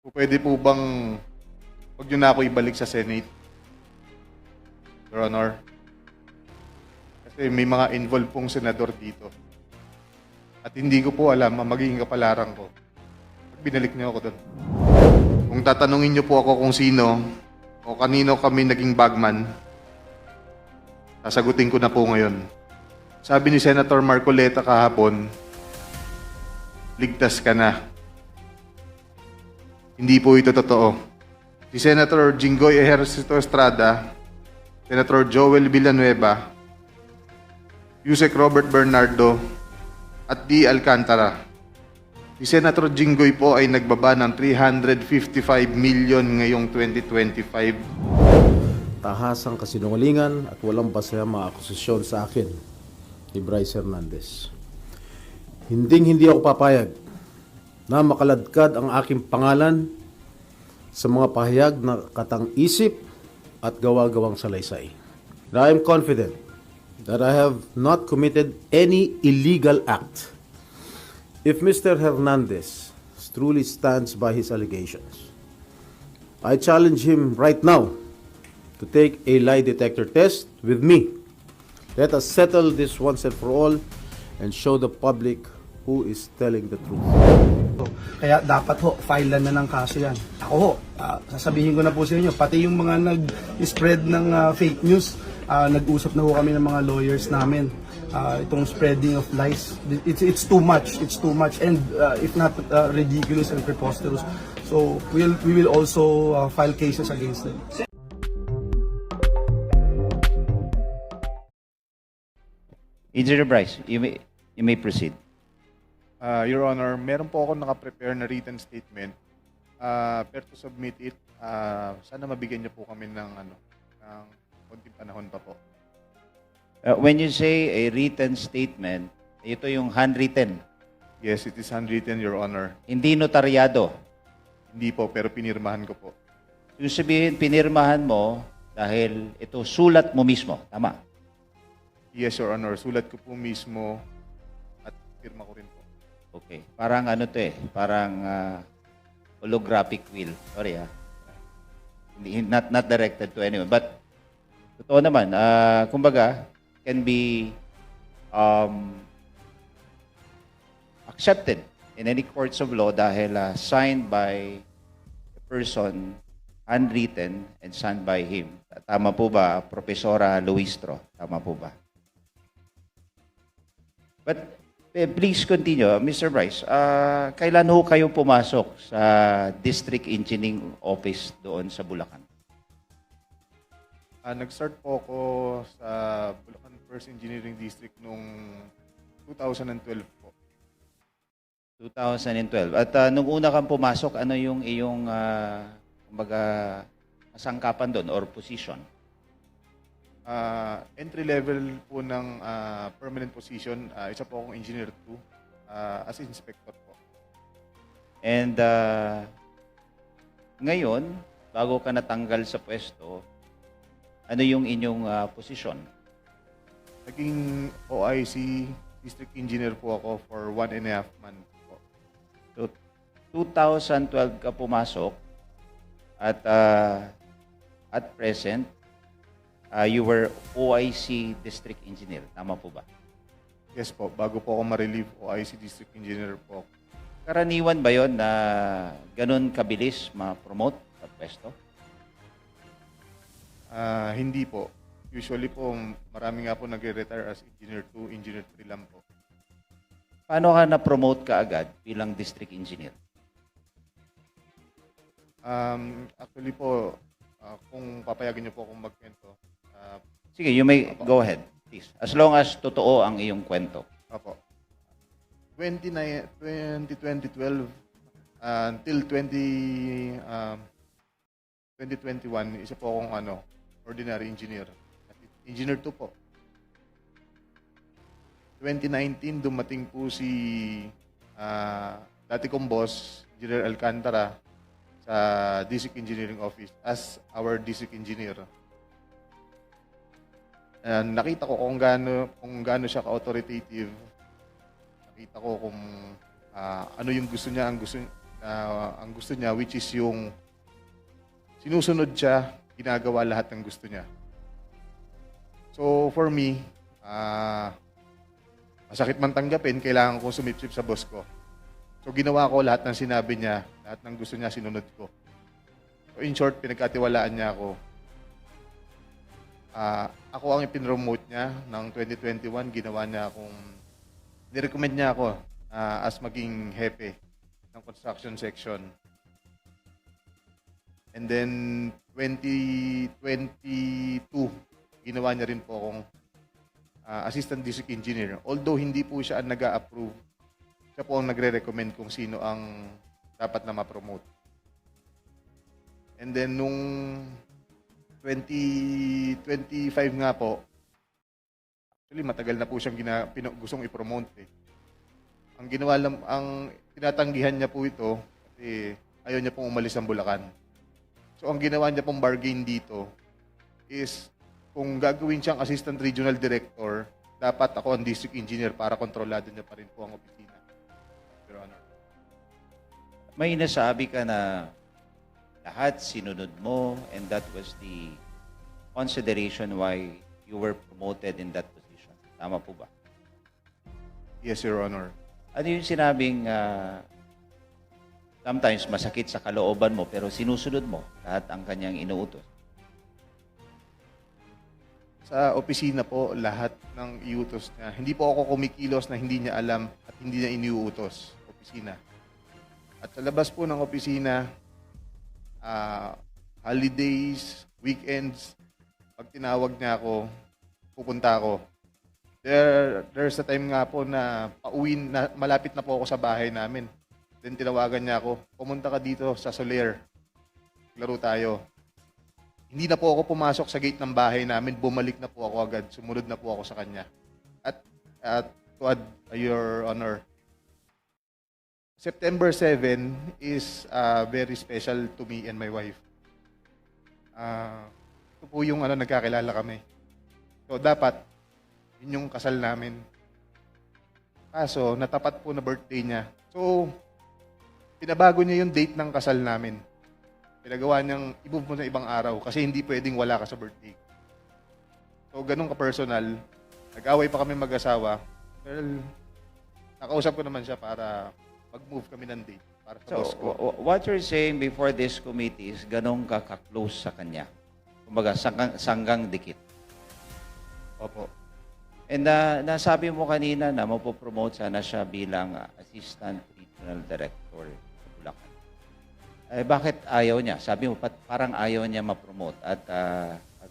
Pwede po bang wag niyo na ako ibalik sa Senate, Your Honor? Kasi may mga involved pong senador dito. At hindi ko po alam ang magiging kapalaran ko pag binalik niyo ako doon. Kung tatanungin niyo po ako kung sino o kanino kami naging bagman, sasagutin ko na po ngayon. Sabi ni Senator Marcoleta kahapon, ligtas ka na. Hindi po ito totoo. Si Senator Jinggoy Ejercito Estrada, Senator Joel Villanueva, Yusek Robert Bernardo, at D. Alcantara. Si Senator Jinggoy po ay nagbaba ng 355 million ngayong 2025. Tahasang kasinungalingan at walang basehang mga akusasyon sa akin ni Bryce Hernandez. Hindi ako papayag na makaladkad ang aking pangalan sa mga pahayag na katang-isip at gawa-gawang salaysay. And I am confident that I have not committed any illegal act. If Mr. Hernandez truly stands by his allegations, I challenge him right now to take a lie detector test with me. Let us settle this once and for all and show the public who is telling the truth. Kaya dapat ho, file na ng kaso yan. Ako ho, sasabihin ko na po sa inyo, pati yung mga nag-spread ng fake news, nag-usap na ho kami ng mga lawyers namin. Itong spreading of lies, it's too much, and if not ridiculous and preposterous. So we will also file cases against them. Engineer Bryce, you may proceed. Your Honor, meron po ako nakaprepare na written statement. Pero to submit it, sana mabigyan niyo po kami ng konting panahon pa po. When you say a written statement, ito yung handwritten, Yes, it is handwritten, Your Honor. hindi notaryado. Hindi po, pero pinirmahan ko po. Yung sabihin, pinirmahan mo dahil ito sulat mo mismo. Tama. Yes, Your Honor. Sulat ko po mismo at pirma ko rin po. Okay. Parang ano to parang holographic will. Sorry not directed to anyone. But, totoo naman, kumbaga, can be accepted in any courts of law dahil signed by a person, handwritten, and signed by him. Tama po ba, Profesora Luistro? Tama po ba? But please continue, Mr. Bryce. Kailan ho kayo pumasok sa District Engineering Office doon sa Bulacan? Nag-start po ako sa Bulacan First Engineering District noong 2012 po. 2012. At nung una kang pumasok, ano yung iyong kumbaga kasangkapan doon or position? Entry level po ng permanent position, isa po akong Engineer 2 as inspector po. And ngayon, bago ka natanggal sa pwesto, ano yung inyong posisyon? Naging OIC District Engineer po ako for 1.5 months po. So, 2012 ka pumasok at present, you were OIC District Engineer. Tama po ba? Yes po, bago po ako ma-relieve OIC District Engineer po. Karaniwan ba yon na ganun kabilis ma-promote sa pwesto? Hindi po. Usually po, marami nga po nagre-retire as Engineer 2, Engineer 3 lang po. Paano ka na-promote ka agad bilang District Engineer? Actually po, kung papayagan niyo po akong magkwento. Sige, you may go ahead, please. As long as totoo ang iyong kwento. Opo. 2012 until 2021, isa po akong ordinary engineer. Engineer 2 po. 2019, dumating po si dati kong boss, Engineer Alcantara, sa District Engineering Office as our District Engineer. Nakita ko kung gaano siya ka-authoritative. Nakita ko kung ano yung gusto niya, ang gusto ang gusto niya, which is yung sinusunod siya, ginagawa lahat ng gusto niya. So for me, masakit man tanggapin, kailangan ko sumipsip sa boss ko. So ginawa ko lahat ng sinabi niya, lahat ng gusto niya, sinunod ko. So in short, pinagkatiwalaan niya ako. Ako ang ipinromote niya ng 2021, ginawa niya akong, nirecommend niya ako as maging hepe ng construction section. And then 2022, ginawa niya rin po akong assistant district engineer. Although hindi po siya ang nag-a-approve, siya po ang nagre-recommend kung sino ang dapat na ma-promote. And then nung 2025 nga po, actually matagal na po siyang gustong i-promote eh. Ang ginawa lang, ang tinatanggihan niya po ito, kasi ayaw niya pong umalis ng Bulacan. So ang ginawa niya pong bargain dito is kung gagawin siyang assistant regional director, dapat ako ang district engineer para kontrolado niya pa rin po ang opisina. Your Honor. May nasabi ka na lahat sinunod mo and that was the consideration why you were promoted in that position. Tama po ba? Yes, Your Honor. Ano yung sinabing sometimes masakit sa kalooban mo pero sinusunod mo lahat ang kanyang inuutos? Sa opisina po, lahat ng iutos niya. Hindi po ako kumikilos na hindi niya alam at hindi niya iniuutos. Opisina. At sa labas po ng opisina, holidays, weekends, pag tinawag niya ako, pupunta ako. There's a time nga po na pauwin, na malapit na po ako sa bahay namin. Then tinawagan niya ako, pumunta ka dito sa Soler. Laro tayo. Hindi na po ako pumasok sa gate ng bahay namin, bumalik na po ako agad, sumunod na po ako sa kanya. At to add, Your Honor, September 7 is very special to me and my wife. Ito po yung nagkakilala kami. So dapat, yun yung kasal namin. Kaso, natapat po na birthday niya. So, pinabago niya yung date ng kasal namin. Pinagawa niyang i-move mo sa ibang araw kasi hindi pwedeng wala ka sa birthday. So, ganun ka-personal. Nag-away pa kami mag-asawa. Well, nakausap ko naman siya para mag-move kami ng date para sa boss ko. What you're saying before this committee is ganun ka ka-close sa kanya. Kumbaga, sanggang dikit. Opo. And nasabi mo kanina na mapopromote sana siya bilang Assistant Regional Director sa Bulacan. Bakit ayaw niya? Sabi mo, parang ayaw niya ma-promote at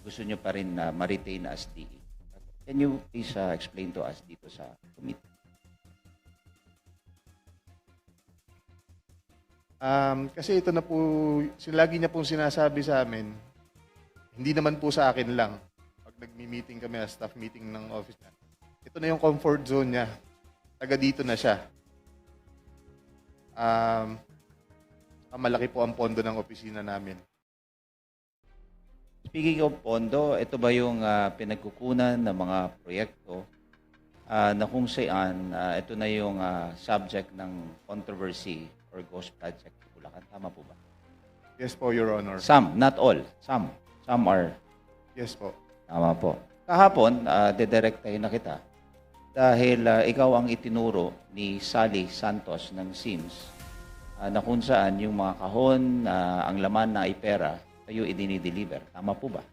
gusto niyo pa rin ma-retain as DE. Can you please explain to us dito sa committee? Kasi ito na po, lagi niya pong sinasabi sa amin, hindi naman po sa akin lang. Pag nagmi-meeting kami, staff meeting ng office niya, ito na yung comfort zone niya. Taga dito na siya. Malaki po ang pondo ng opisina namin. Speaking of pondo, ito ba yung pinagkukunan ng mga proyekto na kung saan ito na yung subject ng controversy or ghost project sa Bulacan? Tama po ba? Yes po, Your Honor. Some, not all. Some are. Yes po. Tama po. Kahapon, dedirektahin na kita dahil ikaw ang itinuro ni Sally Santos ng SIMS na kung saan yung mga kahon, ang laman na ay pera, kayo idinideliver. Tama po ba?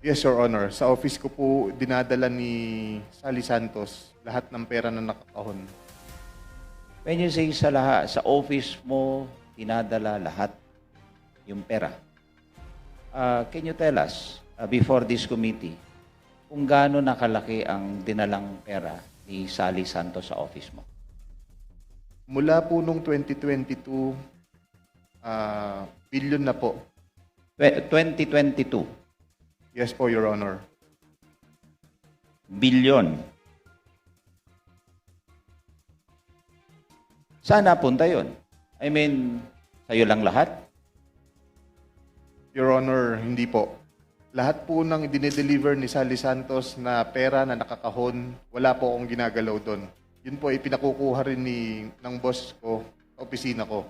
Yes, Your Honor. Sa office ko po, dinadala ni Sally Santos lahat ng pera na nakakahon. When you say sa office mo, dinadala lahat yung pera. Can you tell us, before this committee, kung gaano nakalaki ang dinalang pera ni Sally Santos sa office mo? Mula po nung 2022, billion na po. 2022, Yes po, Your Honor. billion. Saan napunta yun? I mean, sa'yo lang lahat? Your Honor, hindi po. Lahat po ng dinideliver ni Sally Santos na pera na nakakahon, wala po akong ginagalaw doon. Yun po ay pinakukuha rin ng boss ko sa opisina ko.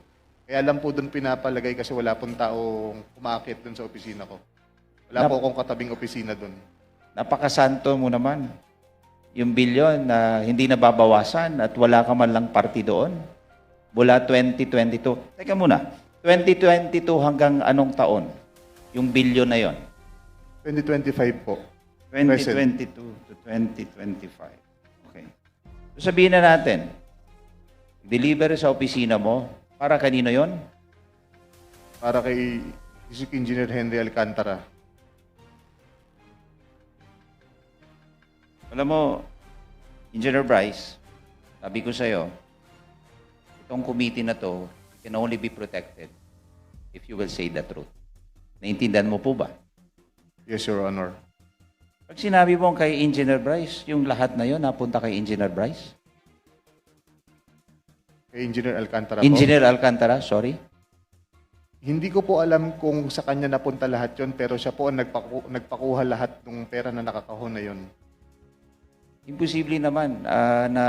Kaya lang po doon pinapalagay kasi wala pong taong umaakit doon sa opisina ko. Wala po akong katabing opisina doon. Napakasanto mo naman. Yung bilyon na hindi nababawasan at wala ka man lang party doon. Mula 2022. Teka muna. 2022 hanggang anong taon? Yung bilyon na yon? 2025 po. 2022 to 2025. Okay. So sabihin na natin, deliver sa opisina mo, para kanino yon? Para kay District Engineer Henry Alcantara. Alam mo, Engineer Bryce, sabi ko sa'yo, itong committee na to can only be protected if you will say the truth. Naintindihan mo po ba? Yes, Your Honor. Pag sinabi mo kay Engineer Bryce, yung lahat na yon napunta kay Engineer Bryce? Kay Engineer Alcantara po. Engineer Alcantara, sorry. Hindi ko po alam kung sa kanya napunta lahat yon, pero siya po ang nagpakuha lahat ng pera na nakakahon na yon. Imposible naman na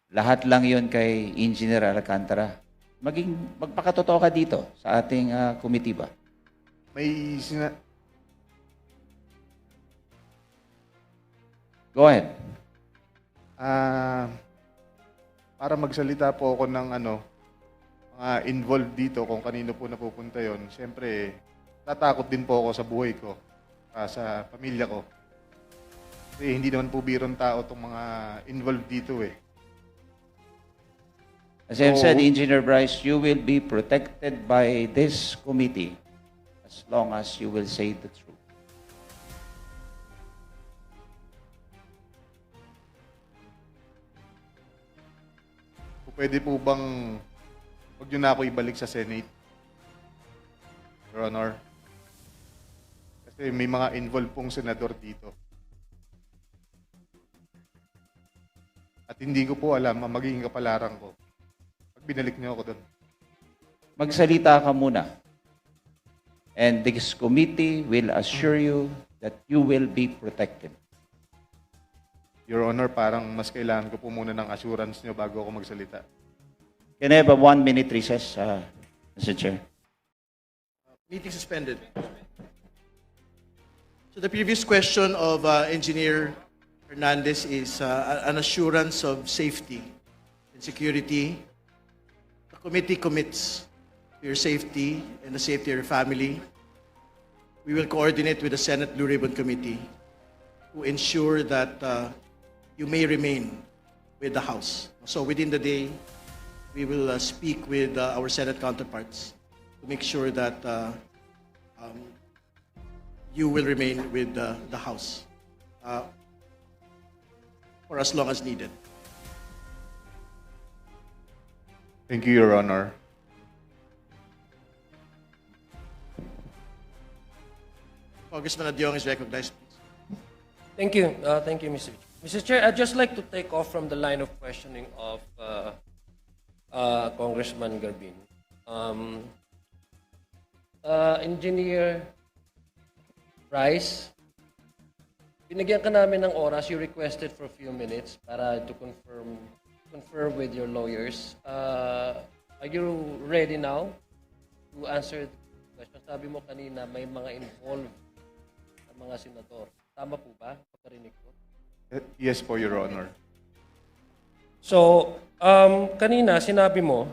lahat lang yon kay Engineer Alcantara. Magpakatotoo ka dito sa ating committee ba? May Go ahead. para magsalita po ako ng mga involved dito kung kanino po napupunta yon. Siyempre, tatakot din po ako sa buhay ko, sa pamilya ko. Kasi hindi naman po birong tao itong mga involved dito eh. As I've said, Engineer Bryce, you will be protected by this committee as long as you will say the truth. Pwede po bang huwag nyo na ako ibalik sa Senate, Your Honor? Kasi may mga involved pong senador dito. At hindi ko po alam ang magiging kapalaran ko pag binalik niyo ako doon. Magsalita ka muna. And this committee will assure you that you will be protected. Your Honor, parang mas kailangan ko po muna ng assurance niyo bago ako magsalita. Can I have a 1-minute recess, Mr. Chair? Meeting suspended. So the previous question of Engineer Hernandez is an assurance of safety and security. The committee commits to your safety and the safety of your family. We will coordinate with the Senate Blue Ribbon Committee to ensure that you may remain with the House. So within the day, we will speak with our Senate counterparts to make sure that you will remain with the House for as long as needed. Thank you, Your Honor. Congressman Adyong is recognized, please. Thank you. Thank you, Mr. Chair. Mr. Chair, I'd just like to take off from the line of questioning of Congressman Garbin. Engineer Bryce, binigyan ka namin ng oras. You requested for a few minutes para to confer with your lawyers. Are you ready now to answer the question? Sabi mo kanina may mga involved na mga senador. Tama po ba? Pagkarinig ko. Yes po, Your Honor. So, kanina sinabi mo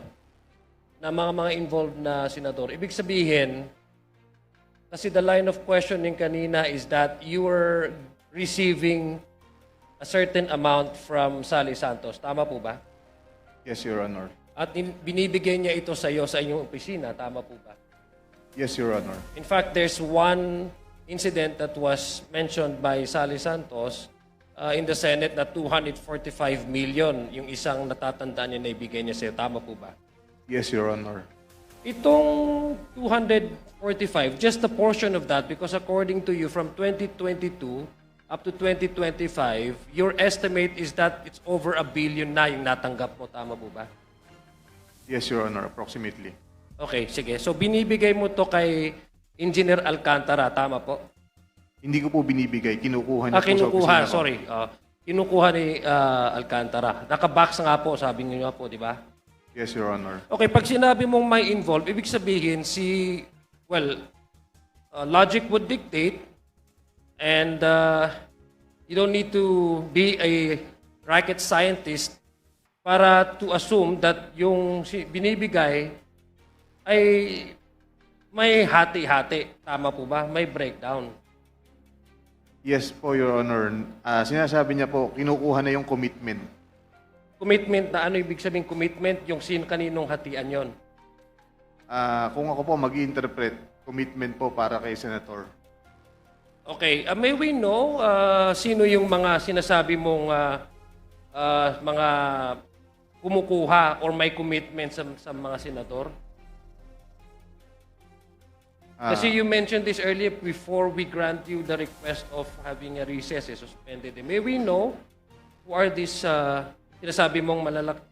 na mga involved na senador. Ibig sabihin, kasi the line of questioning kanina is that you were receiving a certain amount from Sally Santos. Tama po ba? Yes, Your Honor. At binibigay niya ito sa iyo sa inyong opisina. Tama po ba? Yes, Your Honor. In fact, there's one incident that was mentioned by Sally Santos in the Senate na 245 million yung isang natatandaan niya na ibigay niya sa'yo. Tama po ba? Yes, Your Honor. Itong 245, just a portion of that, because according to you, from 2022 up to 2025, your estimate is that it's over 1 billion na yung natanggap mo. Tama po ba? Yes, Your Honor, approximately. Okay, sige. So binibigay mo to kay Engineer Alcantara. Tama po? Hindi ko po binibigay, kinukuha niya po sa Kinukuha, opisina ko. sorry. Kinukuha ni Alcantara. Nakabox nga po, sabi niyo nga po, di ba? Yes, Your Honor. Okay, pag sinabi mong may involved, ibig sabihin logic would dictate and you don't need to be a rocket scientist para to assume that yung binibigay ay may hati-hati. Tama po ba? May breakdown. Yes po, Your Honor. Sinasabi niya po, kinukuha na yung commitment. Commitment na ano ibig sabihin commitment? Yung kaninong hatian yon. Kung ako po mag-interpret, commitment po para kay Senator. Okay, may we know sino yung mga sinasabi mong mga kumukuha or may commitment sa mga senador? Kasi you mentioned this earlier before we grant you the request of having a recess, suspended. May we know who are these sinasabi mong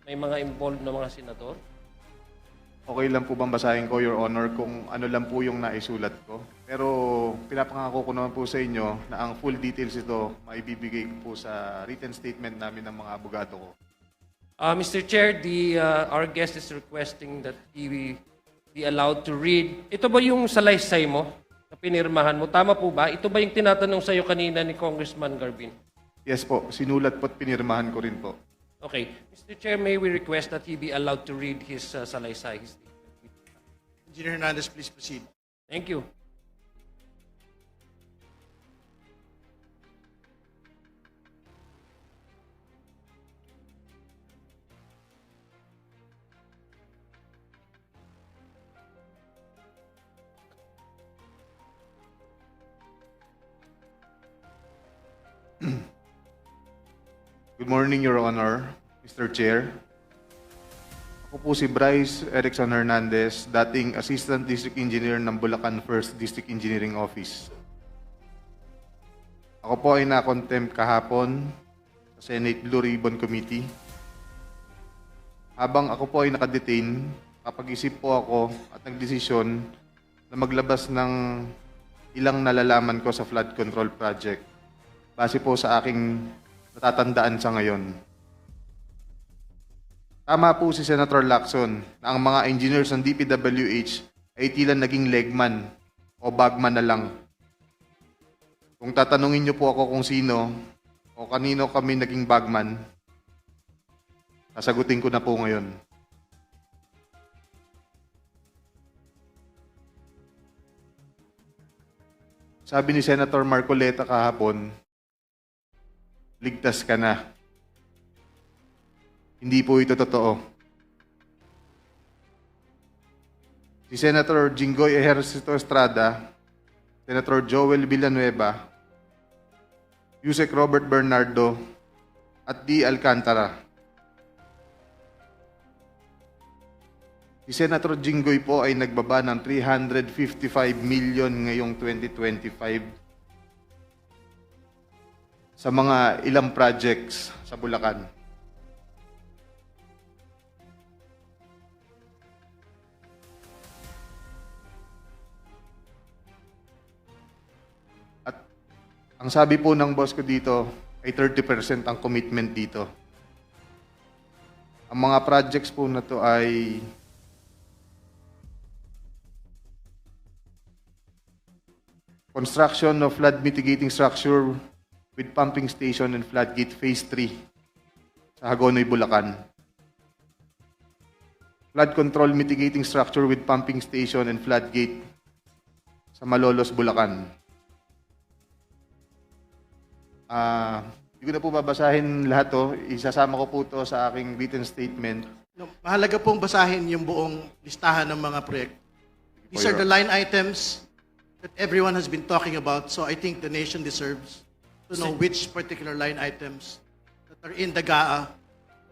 may mga involved na mga senador? Okay lang po bang basahin ko, Your Honor, kung ano lang po yung naisulat ko? Pero pinapangako ko naman po sa inyo na ang full details ito maibibigay ko po sa written statement namin ng mga abogado ko. Mr. Chair, our guest is requesting that he be allowed to read. Ito ba yung salaysay mo na pinirmahan mo? Tama po ba? Ito ba yung tinatanong sa'yo kanina ni Congressman Garbin? Yes po, sinulat po at pinirmahan ko rin po. Okay. Mr. Chair, may we request that he be allowed to read his salaysay? His statement? Engineer Hernandez, please proceed. Thank you. Good morning, Your Honor, Mr. Chair. Ako po si Bryce Erickson Hernandez, dating Assistant District Engineer ng Bulacan 1st District Engineering Office. Ako po ay na-contempt kahapon sa Senate Blue Ribbon Committee. Habang ako po ay nakadetain, kapag-isip po ako at nagdesisyon na maglabas ng ilang nalalaman ko sa flood control project base po sa aking natatandaan sa ngayon. Tama po si Senator Lacson na ang mga engineers ng DPWH ay tila naging legman o bagman na lang. Kung tatanungin niyo po ako kung sino o kanino kami naging bagman, sasagutin ko na po ngayon. Sabi ni Senator Marcoleta kahapon, ligtas ka na. Hindi po ito totoo. Si Senator Jinggoy Ejercito Estrada, Senator Joel Villanueva, Yusek Robert Bernardo, at D. Alcantara. Si Senator Jinggoy po ay nagbaba ng 355 million ngayong 2025 sa mga ilang projects sa Bulacan. At ang sabi po ng boss ko dito ay 30% ang commitment dito. Ang mga projects po na to ay construction of flood mitigating structure with pumping station and floodgate phase 3 sa Hagonoy, Bulacan. Flood control mitigating structure with pumping station and floodgate sa Malolos, Bulacan. Hindi ko na po babasahin lahat to. Isasama ko po to sa aking written statement. No, mahalaga pong basahin yung buong listahan ng mga proyekto. These are the line items that everyone has been talking about, so I think the nation deserves to know which particular line items that are in the GAA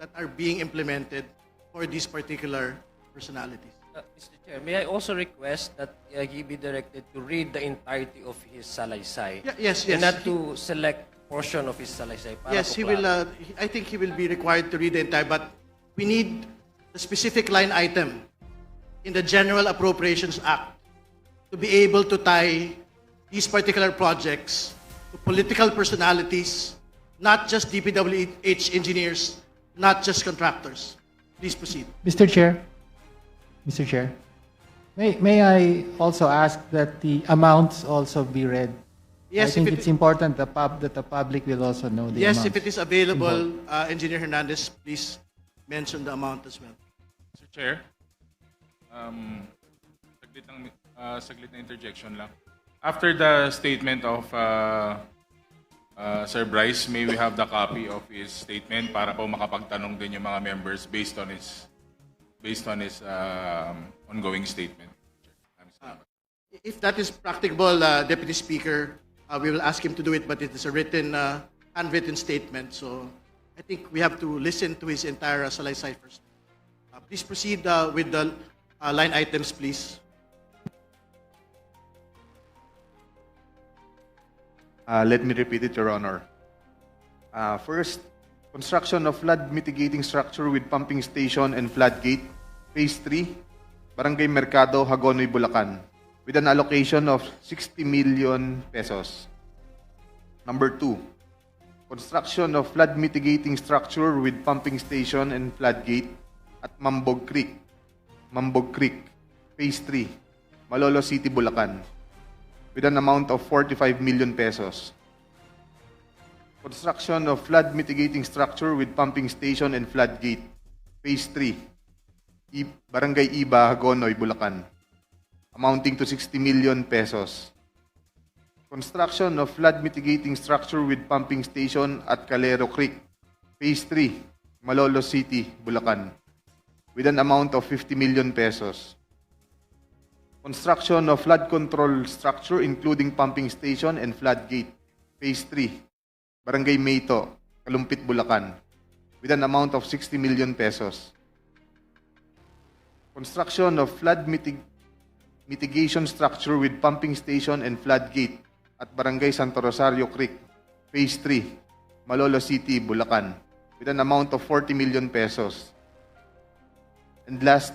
that are being implemented for these particular personalities. Mr. Chair, may I also request that he be directed to read the entirety of his salaysay? Yes. And not to select portion of his salaysay. Para Yes, po he will. klaro. I think he will be required to read the entire, but we need the specific line item in the General Appropriations Act to be able to tie these particular projects to political personalities, not just DPWH engineers, not just contractors. Please proceed. Mr. Chair, Mr. Chair, may I also ask that the amounts also be read? Yes, I think if it- it's important that the public will also know the Yes, amounts. if it is available, Engineer Hernandez, please mention the amount as well. Mr. Chair, saglit na interjection lang. After the statement of Sir Bryce, may we have the copy of his statement para po makapagtanong din yung mga members based on his ongoing statement. If that is practicable, Deputy Speaker, we will ask him to do it, but it is a written, handwritten statement. So I think we have to listen to his entire salaysay first. Please proceed with the line items, please. Let me repeat it, Your Honor. First, construction of flood mitigating structure with pumping station and floodgate, Phase 3, Barangay Mercado, Hagonoy, Bulacan, with an allocation of 60 million pesos. Number 2, construction of flood mitigating structure with pumping station and floodgate at Mambog Creek, Phase 3, Malolo City, Bulacan, with an amount of 45 million pesos. Construction of flood mitigating structure with pumping station and floodgate, Phase 3, Barangay Iba, Hagonoy, Bulacan, amounting to 60 million pesos. Construction of flood mitigating structure with pumping station at Calero Creek, Phase 3, Malolo City, Bulacan, with an amount of 50 million pesos. Construction of flood control structure including pumping station and floodgate, Phase 3, Barangay Mayto, Kalumpit, Bulacan, with an amount of 60 million pesos. Construction of flood mitigation structure with pumping station and floodgate at Barangay Santo Rosario Creek, Phase 3, Malolo City, Bulacan, with an amount of 40 million pesos. And last,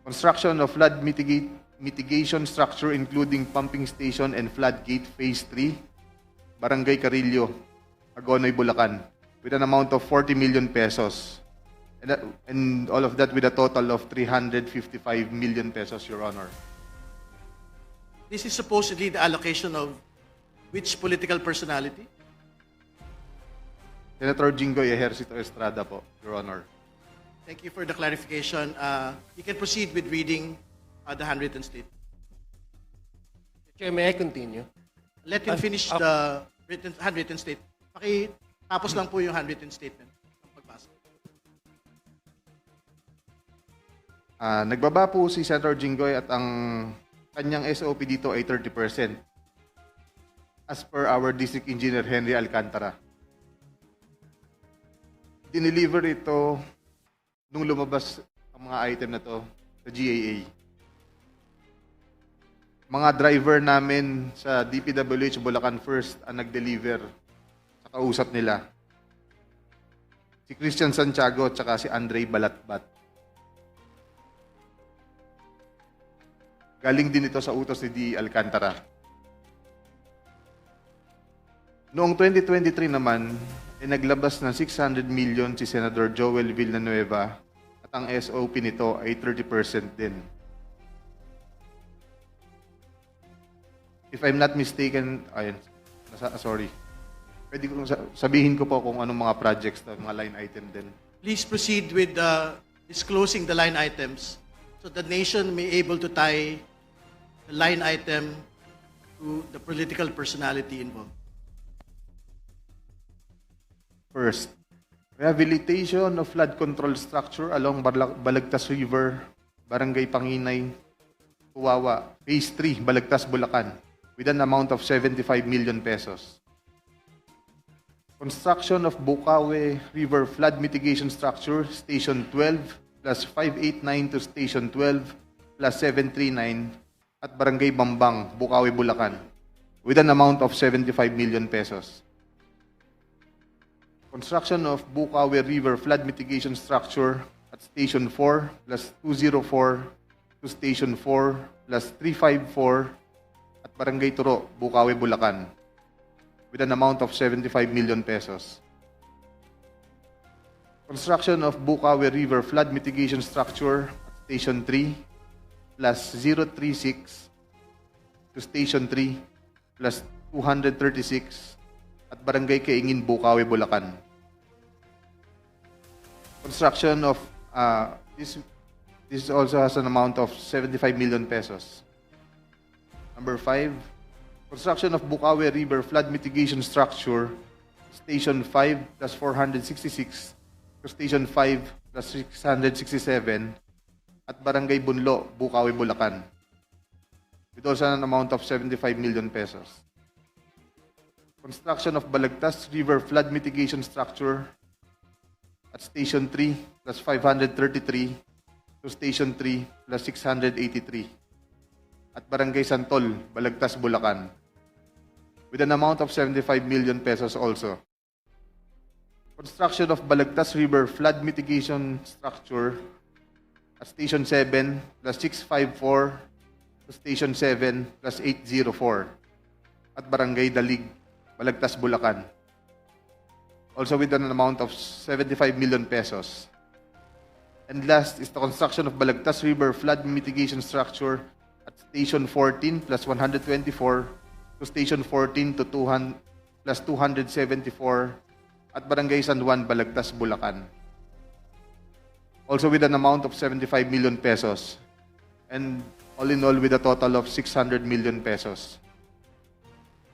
construction of flood mitigation structure including pumping station and floodgate, Phase 3, Barangay Carillo, Hagonoy, Bulacan, with an amount of 40 million pesos. And all of that with a total of 355 million pesos, Your Honor. This is supposedly the allocation of which political personality? Senator Jinggoy Ejercito Estrada po, Your Honor. Thank you for the clarification. You can proceed with reading the handwritten statement. Chair, may I continue? Let him finish the handwritten statement. Tapos lang po yung handwritten statement. ng pagbasa. Nagbaba po si Senator Jinggoy at ang kanyang SOP dito ay 30%. As per our District Engineer Henry Alcantara. Dineliver ito nung lumabas ang mga item na to sa GAA. Mga driver namin sa DPWH Bulacan First ang nag-deliver sa kausap nila. Si Christian Santiago at saka si Andre Balatbat. Galing din ito sa utos ni D. Alcantara. Noong 2023 naman, naglabas ng 600 million si Senator Joel Villanueva at ang SOP nito ay 30% din. If I'm not mistaken, sorry. Pwede ko sabihin ko po kung anong mga projects na mga line item din. Please proceed with disclosing the line items so the nation may able to tie the line item to the political personality involved. First, rehabilitation of flood control structure along Balagtas River, Barangay Panginay, Tuwawa, Phase 3, Balagtas, Bulacan, with an amount of 75 million pesos. Construction of Bukawe River Flood Mitigation Structure, Station 12, plus 589 to Station 12, plus 739, at Barangay Bambang, Bukawe, Bulacan, with an amount of 75 million pesos. Construction of Bukawe River Flood Mitigation Structure at Station 4 plus 204 to Station 4 plus 354 at Barangay Turo, Bukawe, Bulacan, with an amount of 75 million pesos. Construction of Bukawi River Flood Mitigation Structure at Station 3 plus 036 to Station 3 plus 236 at Barangay Kaingin, Bukawi, Bulacan. Construction of this also has an amount of 75 million pesos. Number 5, construction of Bukawi River Flood Mitigation Structure, Station 5 plus 466 to Station 5 plus 667 at Barangay Bunlo, Bukawi, Bulacan, with also an amount of 75 million pesos. Construction of Balagtas River Flood Mitigation Structure at Station 3 plus 533 to Station 3 plus 683 at Barangay Santol, Balagtas, Bulacan, with an amount of 75 million pesos also. Construction of Balagtas River Flood Mitigation Structure at Station 7 plus 654 to Station 7 plus 804 at Barangay Dalig, Balagtas, Bulacan, also with an amount of 75 million pesos. And last is the construction of Balagtas River Flood Mitigation Structure at Station 14 plus 124 to Station 14 to 200 plus 274 at Barangay San Juan, Balagtas, Bulacan, also with an amount of 75 million pesos. And all in all, with a total of 600 million pesos.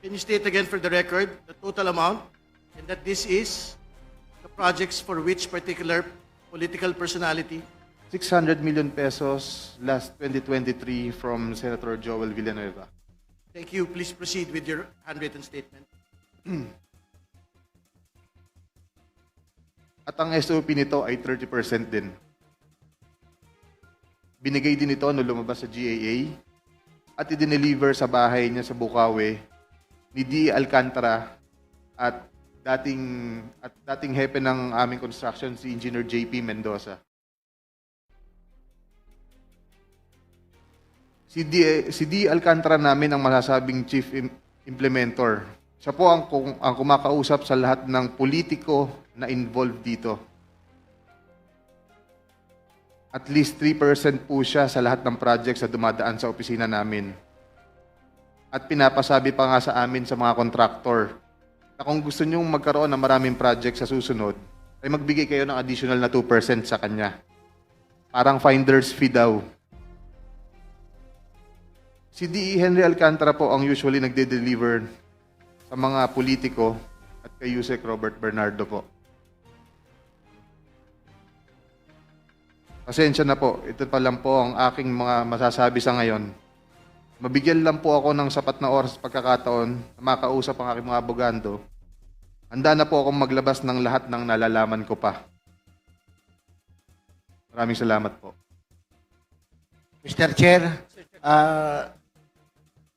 Can you state again for the record the total amount and that this is the projects for which particular political personality? 600 million pesos last 2023 from Senator Joel Villanueva. Thank you. Please proceed with your handwritten statement. At ang SOP nito ay 30% din. Binigay din ito nung lumabas sa GAA at i-deliver sa bahay niya sa Bukawi ni D. Alcantara at dating hepe ng aming construction, si Engineer JP Mendoza. Si D. Alcantara namin ang masasabing chief implementor. Siya po ang kumakausap sa lahat ng politiko na involved dito. At least 3% po siya sa lahat ng projects na dumadaan sa opisina namin. At pinapasabi pa nga sa amin sa mga kontraktor na kung gusto nyong magkaroon ng maraming project sa susunod, ay magbigay kayo ng additional na 2% sa kanya. Parang finder's fee daw. Si D.E. Henry Alcantara po ang usually nagde-deliver sa mga politiko at kay Yusek Robert Bernardo po. Pasensya na po, ito pa lang po ang aking mga masasabi sa ngayon. Mabigyan lang po ako ng sapat na oras pagkakataon na makausap ang aking mga abogando. Handa na po akong maglabas ng lahat ng nalalaman ko pa. Maraming salamat po. Mr. Chair,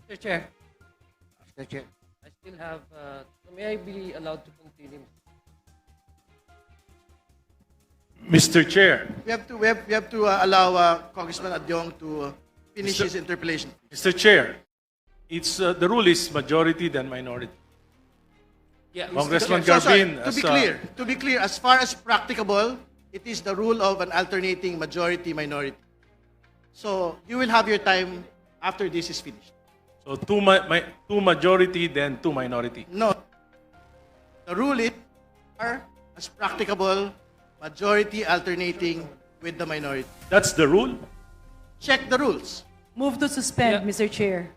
Mr. Chair, Mr. Chair, I still have, may I be allowed to continue? Mr. Chair, We have to allow Congressman Adyong to finish his interpellation. Mr. Chair, it's the rule is majority than minority. Yeah, Congressman So, sorry, Garbin, to be clear, as far as practicable, it is the rule of an alternating majority-minority. So you will have your time after this is finished. so two majority then two minority. No, the rule is as practicable, majority alternating with the minority. That's the rule. Check the rules. Move to suspend, Yeah. Mr. Chair.